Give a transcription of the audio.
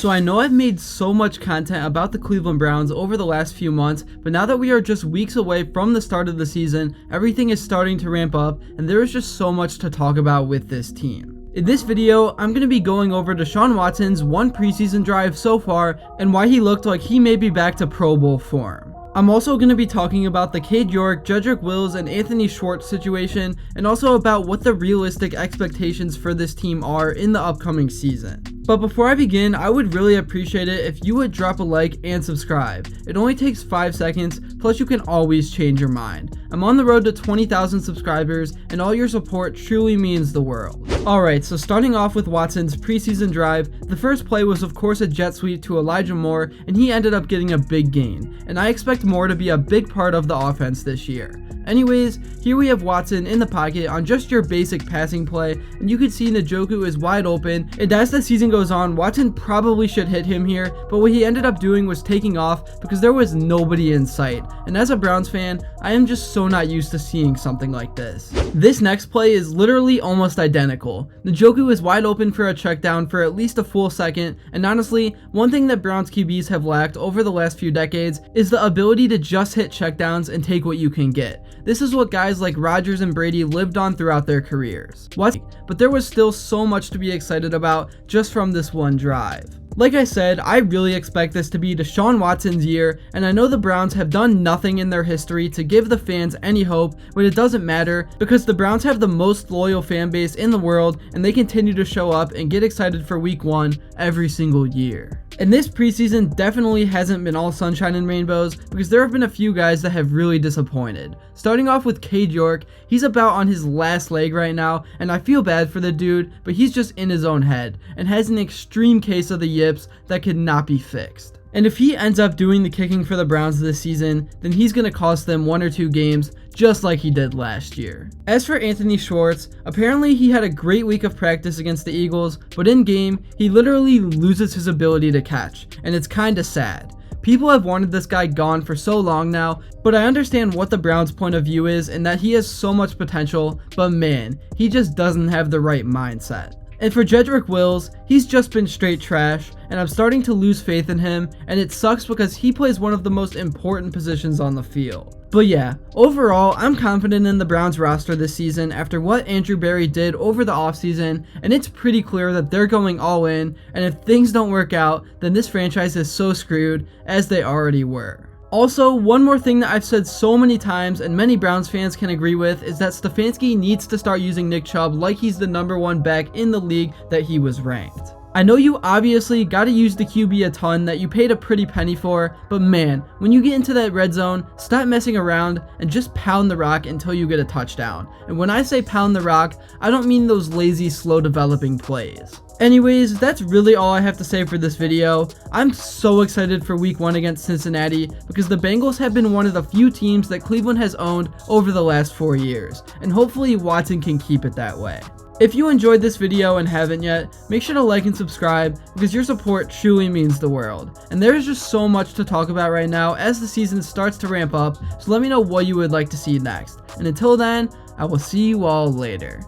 So I know I've made so much content about the Cleveland Browns over the last few months, but now that we are just weeks away from the start of the season, everything is starting to ramp up and there is just so much to talk about with this team. In this video, I'm going to be going over Deshaun Watson's one preseason drive so far and why he looked like he may be back to Pro Bowl form. I'm also going to be talking about the Cade York, Jedrick Wills, and Anthony Schwartz situation, and also about what the realistic expectations for this team are in the upcoming season. But before I begin, I would really appreciate it if you would drop a like and subscribe. It only takes 5 seconds, plus you can always change your mind. I'm on the road to 20,000 subscribers, and all your support truly means the world. Alright, so starting off with Watson's preseason drive, the first play was of course a jet sweep to Elijah Moore, and he ended up getting a big gain, and I expect Moore to be a big part of the offense this year. Anyways, here we have Watson in the pocket on just your basic passing play, and you can see Njoku is wide open, and as the season goes on, Watson probably should hit him here, but what he ended up doing was taking off because there was nobody in sight, and as a Browns fan, I am just so not used to seeing something like this. This next play is literally almost identical. Njoku is wide open for a check down for at least a full second, and honestly, one thing that Browns QBs have lacked over the last few decades is the ability to just hit checkdowns and take what you can get. This is what guys like Rodgers and Brady lived on throughout their careers. But there was still so much to be excited about just from this one drive. Like I said, I really expect this to be Deshaun Watson's year, and I know the Browns have done nothing in their history to give the fans any hope, but it doesn't matter because the Browns have the most loyal fan base in the world, and they continue to show up and get excited for week 1 every single year. And this preseason definitely hasn't been all sunshine and rainbows because there have been a few guys that have really disappointed. Starting off with Cade York, he's about on his last leg right now, and I feel bad for the dude, but he's just in his own head and has an extreme case of the yips that could not be fixed. And if he ends up doing the kicking for the Browns this season, then he's going to cost them 1 or 2 games just like he did last year. As for Anthony Schwartz, apparently he had a great week of practice against the Eagles, but in game, he literally loses his ability to catch, and it's kinda sad. People have wanted this guy gone for so long now, but I understand what the Browns' point of view is and that he has so much potential, but man, he just doesn't have the right mindset. And for Jedrick Wills, he's just been straight trash, and I'm starting to lose faith in him, and it sucks because he plays one of the most important positions on the field. But yeah, overall, I'm confident in the Browns roster this season after what Andrew Berry did over the offseason, and it's pretty clear that they're going all in, and if things don't work out, then this franchise is so screwed, as they already were. Also, one more thing that I've said so many times and many Browns fans can agree with is that Stefanski needs to start using Nick Chubb like he's the #1 back in the league that he was ranked. I know you obviously gotta use the QB a ton that you paid a pretty penny for, but man, when you get into that red zone, stop messing around and just pound the rock until you get a touchdown. And when I say pound the rock, I don't mean those lazy, slow developing plays. Anyways, that's really all I have to say for this video. I'm so excited for week 1 against Cincinnati because the Bengals have been one of the few teams that Cleveland has owned over the last 4 years, and hopefully Watson can keep it that way. If you enjoyed this video and haven't yet, make sure to like and subscribe because your support truly means the world. And there is just so much to talk about right now as the season starts to ramp up, so let me know what you would like to see next. And until then, I will see you all later.